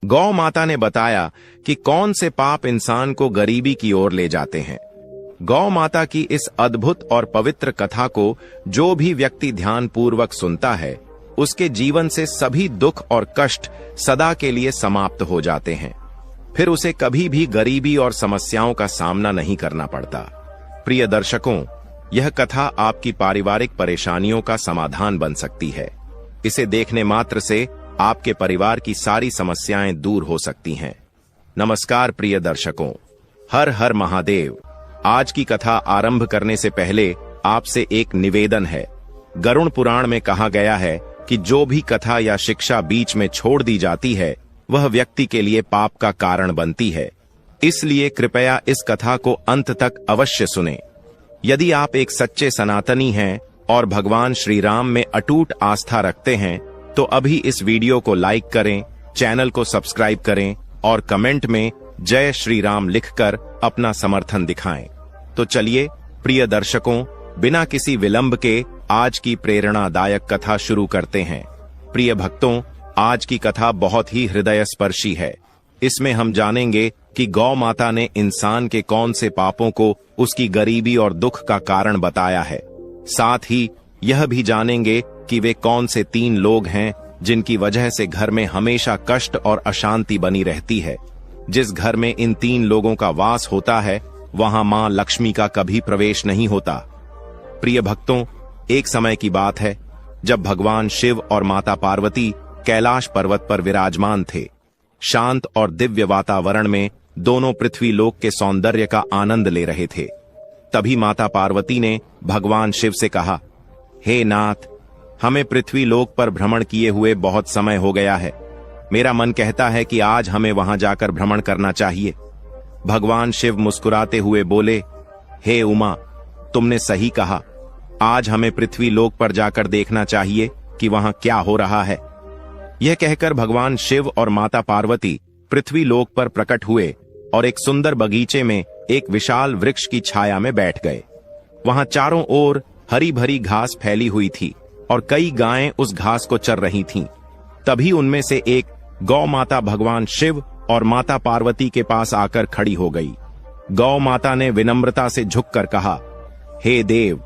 गौ माता ने बताया कि कौन से पाप इंसान को गरीबी की ओर ले जाते हैं। गौ माता की इस अद्भुत और पवित्र कथा को जो भी व्यक्ति ध्यान पूर्वक सुनता है, उसके जीवन से सभी दुख और कष्ट सदा के लिए समाप्त हो जाते हैं। फिर उसे कभी भी गरीबी और समस्याओं का सामना नहीं करना पड़ता। प्रिय दर्शकों, यह कथा आपकी पारिवारिक परेशानियों का समाधान बन सकती है। इसे देखने मात्र से आपके परिवार की सारी समस्याएं दूर हो सकती हैं। नमस्कार प्रिय दर्शकों, हर हर महादेव। आज की कथा आरंभ करने से पहले आपसे एक निवेदन है। गरुड़ पुराण में कहा गया है कि जो भी कथा या शिक्षा बीच में छोड़ दी जाती है, वह व्यक्ति के लिए पाप का कारण बनती है। इसलिए कृपया इस कथा को अंत तक अवश्य सुनें। यदि आप एक सच्चे सनातनी हैं और भगवान श्री राम में अटूट आस्था रखते हैं, तो अभी इस वीडियो को लाइक करें, चैनल को सब्सक्राइब करें और कमेंट में जय श्री राम लिखकर अपना समर्थन दिखाएं। तो चलिए प्रिय दर्शकों, बिना किसी विलंब के आज की प्रेरणादायक कथा शुरू करते हैं। प्रिय भक्तों, आज की कथा बहुत ही हृदयस्पर्शी है। इसमें हम जानेंगे कि गौ माता ने इंसान के कौन से पापों को उसकी गरीबी और दुख का कारण बताया है। साथ ही यह भी जानेंगे कि वे कौन से 3 लोग हैं जिनकी वजह से घर में हमेशा कष्ट और अशांति बनी रहती है। जिस घर में इन 3 लोगों का वास होता है, वहां मां लक्ष्मी का कभी प्रवेश नहीं होता। प्रिय भक्तों, एक समय की बात है जब भगवान शिव और माता पार्वती कैलाश पर्वत पर विराजमान थे। शांत और दिव्य वातावरण में दोनों पृथ्वी लोक के सौंदर्य का आनंद ले रहे थे। तभी माता पार्वती ने भगवान शिव से कहा, हे नाथ, हमें पृथ्वी लोक पर भ्रमण किए हुए बहुत समय हो गया है। मेरा मन कहता है कि आज हमें वहां जाकर भ्रमण करना चाहिए। भगवान शिव मुस्कुराते हुए बोले, हे उमा, तुमने सही कहा। आज हमें पृथ्वी लोक पर जाकर देखना चाहिए कि वहां क्या हो रहा है। यह कहकर भगवान शिव और माता पार्वती पृथ्वी लोक पर प्रकट हुए और एक सुंदर बगीचे में एक विशाल वृक्ष की छाया में बैठ गए। वहां चारों ओर हरी भरी घास फैली हुई थी और कई गायें उस घास को चर रही थीं। तभी उनमें से एक गौ माता भगवान शिव और माता पार्वती के पास आकर खड़ी हो गई। गौ माता ने विनम्रता से झुककर कहा, हे देव,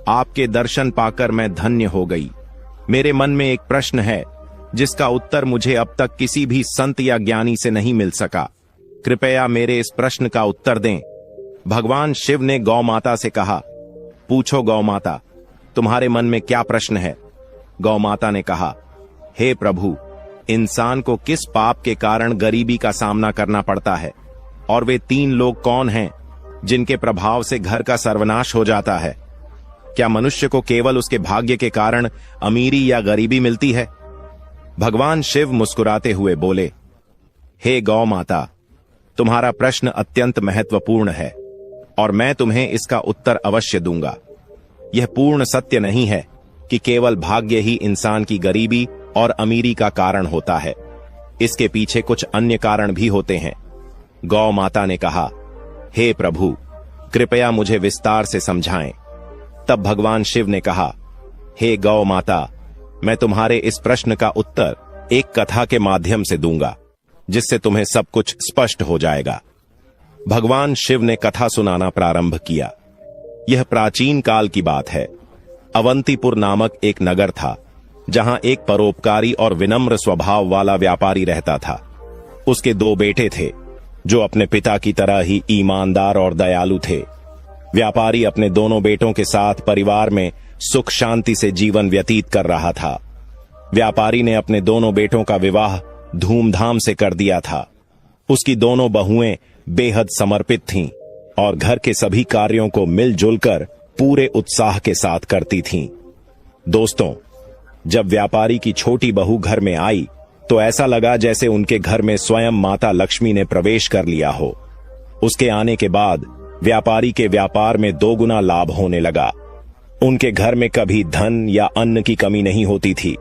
आपके दर्शन पाकर मैं धन्य हो गई। मेरे मन में एक प्रश्न है जिसका उत्तर मुझे अब तक किसी भी संत या ज्ञानी से नहीं मिल सका। कृपया मेरे इस प्रश्न का उत्तर दें। भगवान शिव ने गौ माता से कहा, पूछो गौ माता, तुम्हारे मन में क्या प्रश्न है। गौ माता ने कहा, हे प्रभु, इंसान को किस पाप के कारण गरीबी का सामना करना पड़ता है, और वे 3 लोग कौन हैं जिनके प्रभाव से घर का सर्वनाश हो जाता है। क्या मनुष्य को केवल उसके भाग्य के कारण अमीरी या गरीबी मिलती है। भगवान शिव मुस्कुराते हुए बोले, हे गौ माता, तुम्हारा प्रश्न अत्यंत महत्वपूर्ण है और मैं तुम्हें इसका उत्तर अवश्य दूंगा। यह पूर्ण सत्य नहीं है कि केवल भाग्य ही इंसान की गरीबी और अमीरी का कारण होता है। इसके पीछे कुछ अन्य कारण भी होते हैं। गौ माता ने कहा, हे प्रभु, कृपया मुझे विस्तार से समझाएं। तब भगवान शिव ने कहा, हे गौ माता, मैं तुम्हारे इस प्रश्न का उत्तर एक कथा के माध्यम से दूंगा, जिससे तुम्हें सब कुछ स्पष्ट हो जाएगा। भगवान शिव ने कथा सुनाना प्रारंभ किया। यह प्राचीन काल की बात है। अवंतीपुर नामक एक नगर था, जहां एक परोपकारी और विनम्र स्वभाव वाला व्यापारी रहता था। उसके 2 बेटे थे, जो अपने पिता की तरह ही ईमानदार और दयालु थे। व्यापारी अपने दोनों बेटों के साथ परिवार में सुख शांति से जीवन व्यतीत कर रहा था। व्यापारी ने अपने दोनों बेटों का विवाह धूमधाम से कर दिया था। उसकी दोनों बहुएं बेहद समर्पित थीं और घर के सभी कार्यों को मिलजुल कर पूरे उत्साह के साथ करती थीं। दोस्तों, जब व्यापारी की छोटी बहू घर में आई, तो ऐसा लगा जैसे उनके घर में स्वयं माता लक्ष्मी ने प्रवेश कर लिया हो। उसके आने के बाद व्यापारी के व्यापार में 2 गुना लाभ होने लगा। उनके घर में कभी धन या अन्न की कमी नहीं होती थी।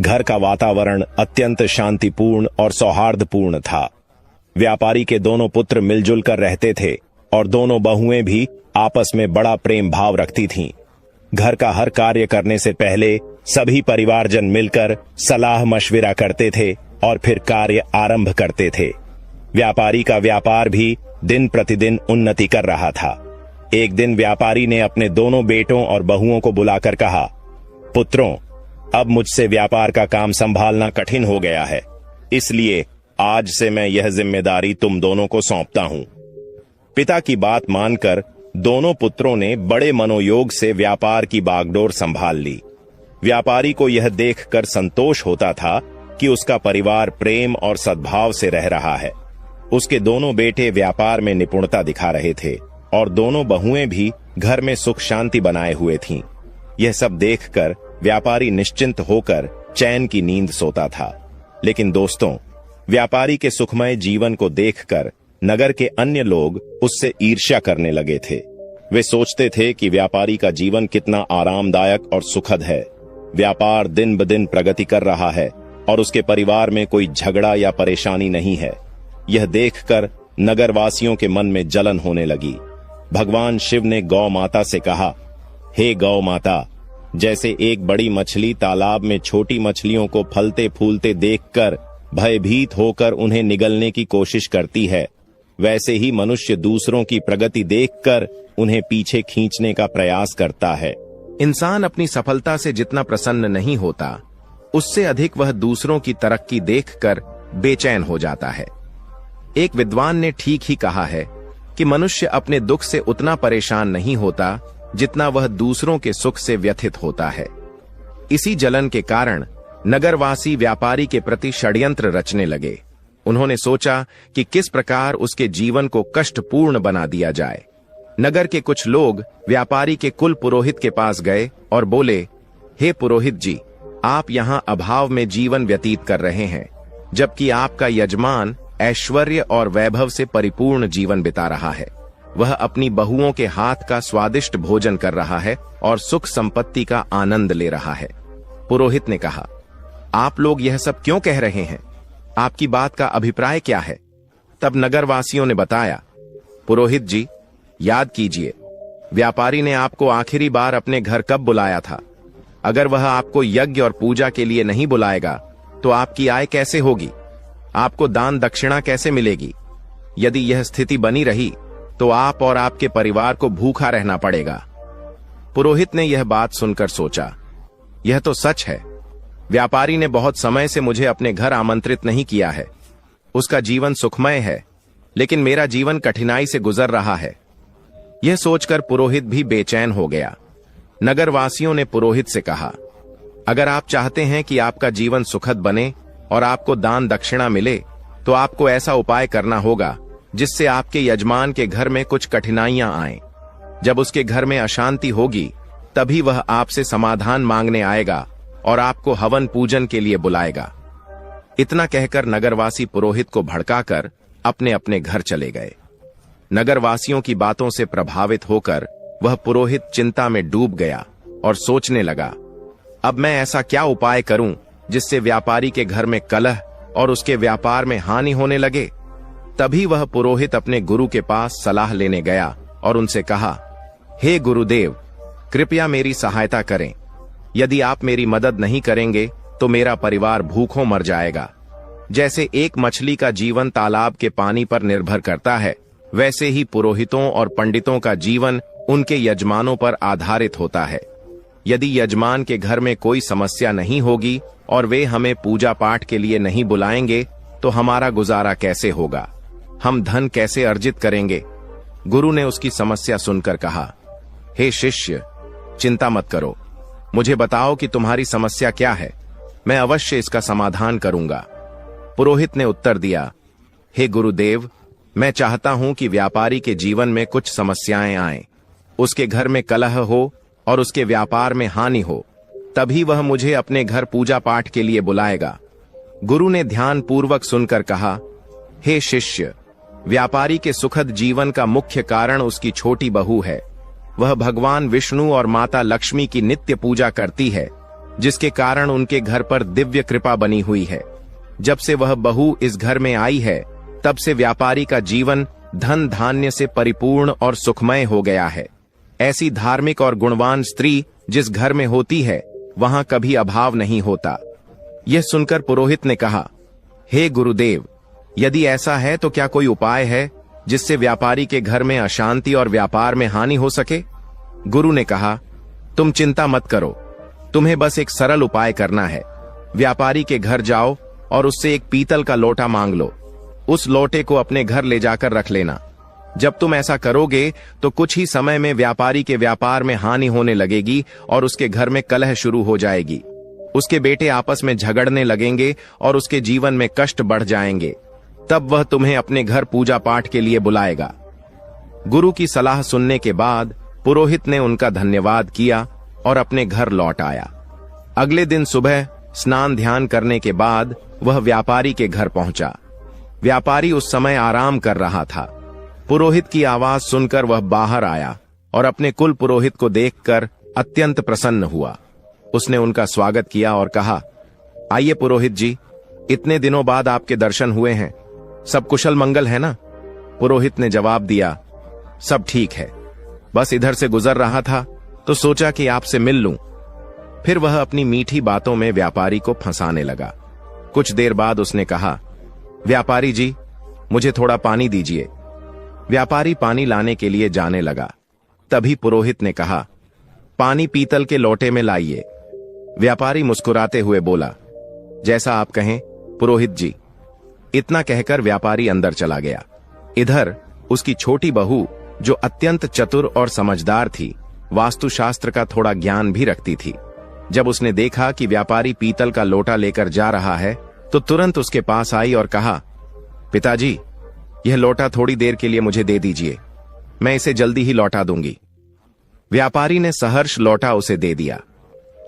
घर का वातावरण अत्यंत शांतिपूर्ण और सौहार्दपूर्ण था। व्यापारी के दोनों पुत्र मिलजुल कर रहते थे और दोनों बहुएं भी आपस में बड़ा प्रेम भाव रखती थीं। घर का हर कार्य करने से पहले सभी परिवारजन मिलकर सलाह मशविरा करते थे और फिर कार्य आरंभ करते थे। व्यापारी का व्यापार भी दिन प्रतिदिन उन्नति कर रहा था। एक दिन व्यापारी ने अपने दोनों बेटों और बहुओं को बुलाकर कहा, पुत्रों, अब मुझसे व्यापार का काम संभालना कठिन हो गया है, इसलिए आज से मैं यह जिम्मेदारी तुम दोनों को सौंपता हूं। पिता की बात मानकर दोनों पुत्रों ने बड़े मनोयोग से व्यापार की बागडोर संभाल ली। व्यापारी को यह देखकर संतोष होता था कि उसका परिवार प्रेम और सद्भाव से रह रहा है। उसके दोनों बेटे व्यापार में निपुणता दिखा रहे थे और दोनों बहुएं भी घर में सुख शांति बनाए हुए थीं। यह सब देखकर व्यापारी निश्चिंत होकर चैन की नींद सोता था। लेकिन दोस्तों, व्यापारी के सुखमय जीवन को देखकर नगर के अन्य लोग उससे ईर्ष्या करने लगे थे। वे सोचते थे कि व्यापारी का जीवन कितना आरामदायक और सुखद है। व्यापार दिन ब दिन प्रगति कर रहा है और उसके परिवार में कोई झगड़ा या परेशानी नहीं है। यह देखकर नगरवासियों के मन में जलन होने लगी। भगवान शिव ने गौ माता से कहा, हे गौ माता, जैसे एक बड़ी मछली तालाब में छोटी मछलियों को फलते फूलते देखकर भयभीत होकर उन्हें निगलने की कोशिश करती है, वैसे ही मनुष्य दूसरों की प्रगति देखकर उन्हें पीछे खींचने का प्रयास करता है। इंसान अपनी सफलता से जितना प्रसन्न नहीं होता, उससे अधिक वह दूसरों की तरक्की देखकर बेचैन हो जाता है। एक विद्वान ने ठीक ही कहा है कि मनुष्य अपने दुख से उतना परेशान नहीं होता जितना वह दूसरों के सुख से व्यथित होता है। इसी जलन के कारण नगरवासी व्यापारी के प्रति षड्यंत्र रचने लगे। उन्होंने सोचा कि किस प्रकार उसके जीवन को कष्टपूर्ण बना दिया जाए। नगर के कुछ लोग व्यापारी के कुल पुरोहित के पास गए और बोले, हे पुरोहित जी, आप यहाँ अभाव में जीवन व्यतीत कर रहे हैं, जबकि आपका यजमान ऐश्वर्य और वैभव से परिपूर्ण जीवन बिता रहा है। वह अपनी बहुओं के हाथ का स्वादिष्ट भोजन कर रहा है और सुख संपत्ति का आनंद ले रहा है। पुरोहित ने कहा, आप लोग यह सब क्यों कह रहे हैं? आपकी बात का अभिप्राय क्या है? तब नगरवासियों ने बताया, पुरोहित जी, याद कीजिए, व्यापारी ने आपको आखिरी बार अपने घर कब बुलाया था? अगर वह आपको यज्ञ और पूजा के लिए नहीं बुलाएगा तो आपकी आय कैसे होगी? आपको दान दक्षिणा कैसे मिलेगी? यदि यह स्थिति बनी रही तो आप और आपके परिवार को भूखा रहना पड़ेगा। पुरोहित ने यह बात सुनकर सोचा, यह तो सच है। व्यापारी ने बहुत समय से मुझे अपने घर आमंत्रित नहीं किया है। उसका जीवन सुखमय है, लेकिन मेरा जीवन कठिनाई से गुजर रहा है। यह सोचकर पुरोहित भी बेचैन हो गया। नगरवासियों ने पुरोहित से कहा, अगर आप चाहते हैं कि आपका जीवन सुखद बने और आपको दान दक्षिणा मिले, तो आपको ऐसा उपाय करना होगा जिससे आपके यजमान के घर में कुछ कठिनाइयां आएं। जब उसके घर में अशांति होगी, तभी वह आपसे समाधान मांगने आएगा और आपको हवन पूजन के लिए बुलाएगा। इतना कहकर नगरवासी पुरोहित को भड़काकर अपने अपने घर चले गए। नगरवासियों की बातों से प्रभावित होकर वह पुरोहित चिंता में डूब गया और सोचने लगा, अब मैं ऐसा क्या उपाय करूं जिससे व्यापारी के घर में कलह और उसके व्यापार में हानि होने लगे। तभी वह पुरोहित अपने गुरु के पास सलाह लेने गया और उनसे कहा, हे गुरुदेव, कृपया मेरी सहायता करें। यदि आप मेरी मदद नहीं करेंगे तो मेरा परिवार भूखों मर जाएगा। जैसे एक मछली का जीवन तालाब के पानी पर निर्भर करता है, वैसे ही पुरोहितों और पंडितों का जीवन उनके यजमानों पर आधारित होता है। यदि यजमान के घर में कोई समस्या नहीं होगी और वे हमें पूजा पाठ के लिए नहीं बुलाएंगे तो हमारा गुजारा कैसे होगा? हम धन कैसे अर्जित करेंगे? गुरु ने उसकी समस्या सुनकर कहा, हे शिष्य, चिंता मत करो। मुझे बताओ कि तुम्हारी समस्या क्या है, मैं अवश्य इसका समाधान करूंगा। पुरोहित ने उत्तर दिया, हे गुरुदेव, मैं चाहता हूं कि व्यापारी के जीवन में कुछ समस्याएं आएं, उसके घर में कलह हो और उसके व्यापार में हानि हो, तभी वह मुझे अपने घर पूजा पाठ के लिए बुलाएगा। गुरु ने ध्यान पूर्वक सुनकर कहा, हे शिष्य, व्यापारी के सुखद जीवन का मुख्य कारण उसकी छोटी बहू है। वह भगवान विष्णु और माता लक्ष्मी की नित्य पूजा करती है, जिसके कारण उनके घर पर दिव्य कृपा बनी हुई है। जब से वह बहू इस घर में आई है, तब से व्यापारी का जीवन धन धान्य से परिपूर्ण और सुखमय हो गया है। ऐसी धार्मिक और गुणवान स्त्री जिस घर में होती है, वहां कभी अभाव नहीं होता। यह सुनकर पुरोहित ने कहा, हे गुरुदेव, यदि ऐसा है तो क्या कोई उपाय है जिससे व्यापारी के घर में अशांति और व्यापार में हानि हो सके? गुरु ने कहा, तुम चिंता मत करो, तुम्हें बस एक सरल उपाय करना है। व्यापारी के घर जाओ और उससे एक पीतल का लोटा मांग लो। उस लोटे को अपने घर ले जाकर रख लेना। जब तुम ऐसा करोगे तो कुछ ही समय में व्यापारी के व्यापार में हानि होने लगेगी और उसके घर में कलह शुरू हो जाएगी। उसके बेटे आपस में झगड़ने लगेंगे और उसके जीवन में कष्ट बढ़ जाएंगे। तब वह तुम्हें अपने घर पूजा पाठ के लिए बुलाएगा। गुरु की सलाह सुनने के बाद पुरोहित ने उनका धन्यवाद किया और अपने घर लौट आया। अगले दिन सुबह स्नान ध्यान करने के बाद वह व्यापारी के घर पहुंचा। व्यापारी उस समय आराम कर रहा था। पुरोहित की आवाज सुनकर वह बाहर आया और अपने कुल पुरोहित को देखकर अत्यंत प्रसन्न हुआ। उसने उनका स्वागत किया और कहा, आइए पुरोहित जी, इतने दिनों बाद आपके दर्शन हुए हैं। सब कुशल मंगल है ना? पुरोहित ने जवाब दिया, सब ठीक है, बस इधर से गुजर रहा था तो सोचा कि आपसे मिल लूं। फिर वह अपनी मीठी बातों में व्यापारी को फंसाने लगा। कुछ देर बाद उसने कहा, व्यापारी जी, मुझे थोड़ा पानी दीजिए। व्यापारी पानी लाने के लिए जाने लगा। तभी पुरोहित ने कहा, पानी पीतल के लोटे में लाइए। व्यापारी मुस्कुराते हुए बोला, जैसा आप कहें पुरोहित जी। इतना कहकर व्यापारी अंदर चला गया। इधर उसकी छोटी बहू, जो अत्यंत चतुर और समझदार थी, वास्तुशास्त्र का थोड़ा ज्ञान भी रखती थी, जब उसने देखा कि व्यापारी पीतल का लोटा लेकर जा रहा है तो तुरंत उसके पास आई और कहा, पिताजी, यह लोटा थोड़ी देर के लिए मुझे दे दीजिए, मैं इसे जल्दी ही लौटा दूंगी। व्यापारी ने सहर्ष लोटा उसे दे दिया।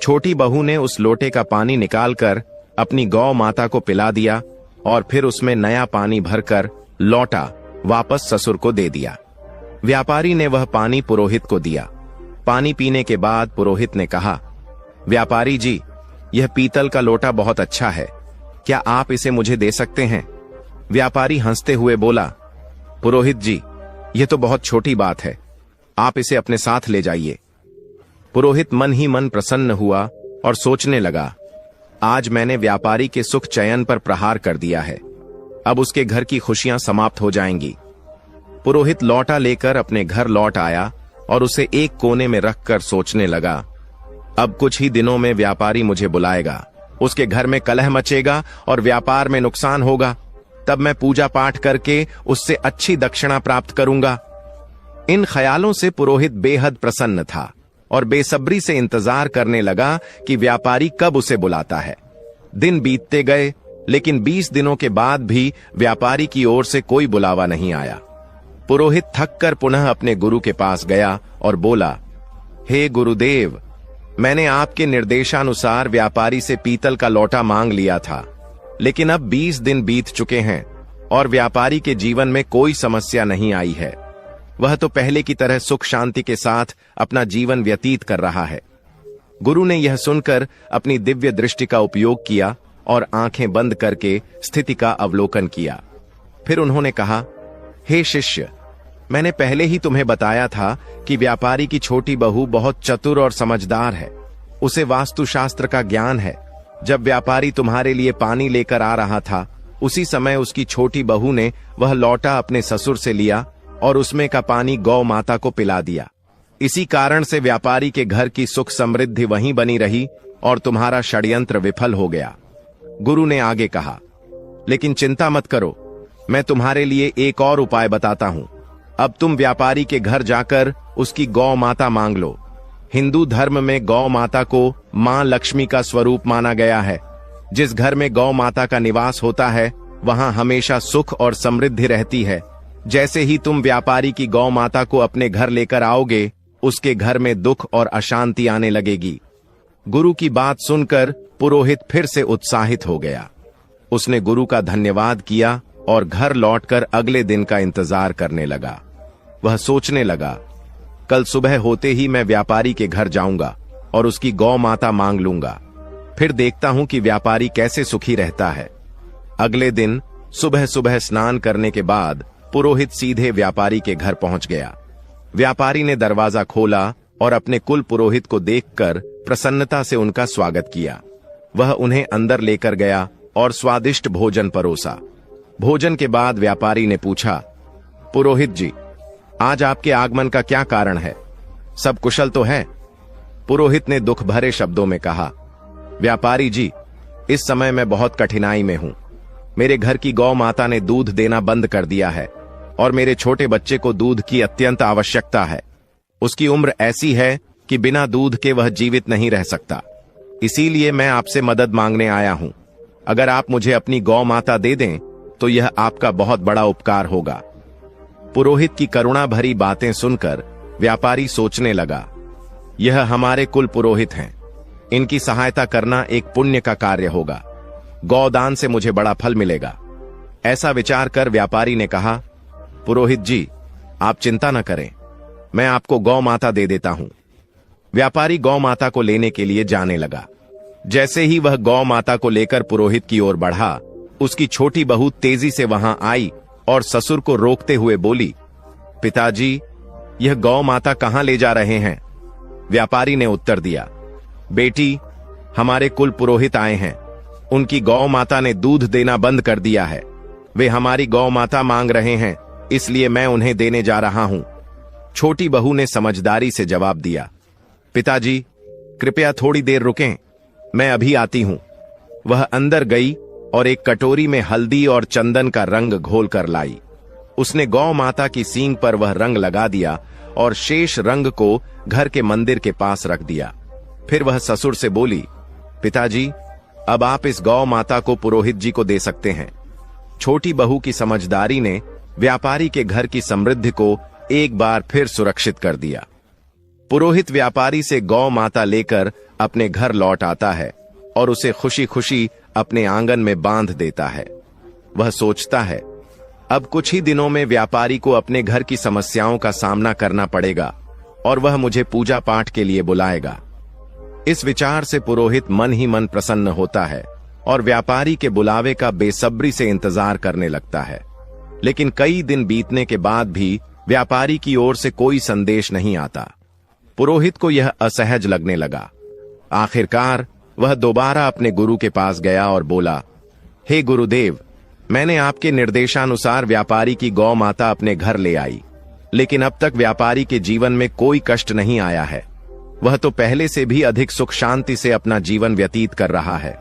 छोटी बहू ने उस लोटे का पानी निकालकर अपनी गौ माता को पिला दिया और फिर उसमें नया पानी भरकर लौटा वापस ससुर को दे दिया। व्यापारी ने वह पानी पुरोहित को दिया। पानी पीने के बाद पुरोहित ने कहा, व्यापारी जी, यह पीतल का लोटा बहुत अच्छा है, क्या आप इसे मुझे दे सकते हैं? व्यापारी हंसते हुए बोला, पुरोहित जी, यह तो बहुत छोटी बात है, आप इसे अपने साथ ले जाइए। पुरोहित मन ही मन प्रसन्न हुआ और सोचने लगा, आज मैंने व्यापारी के सुख चयन पर प्रहार कर दिया है, अब उसके घर की खुशियां समाप्त हो जाएंगी। पुरोहित लौटा लेकर अपने घर लौट आया और उसे एक कोने में रखकर सोचने लगा, अब कुछ ही दिनों में व्यापारी मुझे बुलाएगा, उसके घर में कलह मचेगा और व्यापार में नुकसान होगा। तब मैं पूजा पाठ करके उससे अच्छी दक्षिणा प्राप्त करूंगा। इन ख्यालों से पुरोहित बेहद प्रसन्न था और बेसब्री से इंतजार करने लगा कि व्यापारी कब उसे बुलाता है। दिन बीतते गए, लेकिन 20 दिनों के बाद भी व्यापारी की ओर से कोई बुलावा नहीं आया। पुरोहित थककर पुनः अपने गुरु के पास गया और बोला, हे गुरुदेव, मैंने आपके निर्देशानुसार व्यापारी से पीतल का लोटा मांग लिया था, लेकिन अब 20 दिन बीत चुके हैं और व्यापारी के जीवन में कोई समस्या नहीं आई है। वह तो पहले की तरह सुख शांति के साथ अपना जीवन व्यतीत कर रहा है। गुरु ने यह सुनकर अपनी दिव्य दृष्टि का उपयोग किया और आंखें बंद करके स्थिति का अवलोकन किया। फिर उन्होंने कहा, हे शिष्य, मैंने पहले ही तुम्हें बताया था कि व्यापारी की छोटी बहू बहुत चतुर और समझदार है, उसे वास्तुशास्त्र का ज्ञान है। जब व्यापारी तुम्हारे लिए पानी लेकर आ रहा था, उसी समय उसकी छोटी बहू ने वह लोटा अपने ससुर से लिया और उसमें का पानी गौ माता को पिला दिया। इसी कारण से व्यापारी के घर की सुख समृद्धि वहीं बनी रही और तुम्हारा षड्यंत्र विफल हो गया। गुरु ने आगे कहा, लेकिन चिंता मत करो, मैं तुम्हारे लिए एक और उपाय बताता हूं। अब तुम व्यापारी के घर जाकर उसकी गौ माता मांग लो। हिंदू धर्म में गौ माता को मां लक्ष्मी का स्वरूप माना गया है। जिस घर में गौ माता का निवास होता है, वहां हमेशा सुख और समृद्धि रहती है। जैसे ही तुम व्यापारी की गौ माता को अपने घर लेकर आओगे, उसके घर में दुख और अशांति आने लगेगी। गुरु की बात सुनकर पुरोहित फिर से उत्साहित हो गया। उसने गुरु का धन्यवाद किया और घर लौटकर अगले दिन का इंतजार करने लगा। वह सोचने लगा, कल सुबह होते ही मैं व्यापारी के घर जाऊंगा और उसकी गौ माता मांग लूंगा, फिर देखता हूं कि व्यापारी कैसे सुखी रहता है। अगले दिन सुबह सुबह स्नान करने के बाद पुरोहित सीधे व्यापारी के घर पहुंच गया। व्यापारी ने दरवाजा खोला और अपने कुल पुरोहित को देखकर प्रसन्नता से उनका स्वागत किया। वह उन्हें अंदर लेकर गया और स्वादिष्ट भोजन परोसा। भोजन के बाद व्यापारी ने पूछा, पुरोहित जी, आज आपके आगमन का क्या कारण है? सब कुशल तो है? पुरोहित ने दुख भरे शब्दों में कहा, व्यापारी जी, इस समय मैं बहुत कठिनाई में हूं। मेरे घर की गौ माता ने दूध देना बंद कर दिया है और मेरे छोटे बच्चे को दूध की अत्यंत आवश्यकता है। उसकी उम्र ऐसी है कि बिना दूध के वह जीवित नहीं रह सकता। इसीलिए मैं आपसे मदद मांगने आया हूं। अगर आप मुझे अपनी गौ माता दे दें तो यह आपका बहुत बड़ा उपकार होगा। पुरोहित की करुणा भरी बातें सुनकर व्यापारी सोचने लगा, यह हमारे कुल पुरोहित हैं, इनकी सहायता करना एक पुण्य का कार्य होगा। गौदान से मुझे बड़ा फल मिलेगा। ऐसा विचार कर व्यापारी ने कहा, पुरोहित जी, आप चिंता न करें, मैं आपको गौ माता दे देता हूं। व्यापारी गौ माता को लेने के लिए जाने लगा। जैसे ही वह गौ माता को लेकर पुरोहित की ओर बढ़ा, उसकी छोटी बहू तेजी से वहां आई और ससुर को रोकते हुए बोली, पिताजी, यह गौ माता कहां ले जा रहे हैं? व्यापारी ने उत्तर दिया, बेटी, हमारे कुल पुरोहित आए हैं। उनकी गौ माता ने दूध देना बंद कर दिया है। वे हमारी गौ माता मांग रहे हैं, इसलिए मैं उन्हें देने जा रहा हूं। छोटी बहू ने समझदारी से जवाब दिया, पिताजी, कृपया थोड़ी देर रुकें, मैं अभी आती हूं। वह अंदर गई और एक कटोरी में हल्दी और चंदन का रंग घोल कर लाई। उसने गौ माता की सींग पर वह रंग लगा दिया और शेष रंग को घर के मंदिर के पास रख दिया। फिर वह ससुर से बोली, पिताजी, अब आप इस गौ माता को पुरोहित जी को दे सकते हैं। छोटी बहू की समझदारी ने व्यापारी के घर की समृद्धि को एक बार फिर सुरक्षित कर दिया। पुरोहित व्यापारी से गौ माता लेकर अपने घर लौट आता है और उसे खुशी खुशी अपने आंगन में बांध देता है। वह सोचता है, अब कुछ ही दिनों में व्यापारी को अपने घर की समस्याओं का सामना करना पड़ेगा और वह मुझे पूजा पाठ के लिए बुलाएगा। इस विचार से पुरोहित मन ही मन प्रसन्न होता है और व्यापारी के बुलावे का बेसब्री से इंतजार करने लगता है। लेकिन कई दिन बीतने के बाद भी व्यापारी की ओर से कोई संदेश नहीं आता। पुरोहित को यह असहज लगने लगा। आखिरकार वह दोबारा अपने गुरु के पास गया और बोला, हे गुरुदेव, मैंने आपके निर्देशानुसार व्यापारी की गौ माता अपने घर ले आई, लेकिन अब तक व्यापारी के जीवन में कोई कष्ट नहीं आया है। वह तो पहले से भी अधिक सुख शांति से अपना जीवन व्यतीत कर रहा है।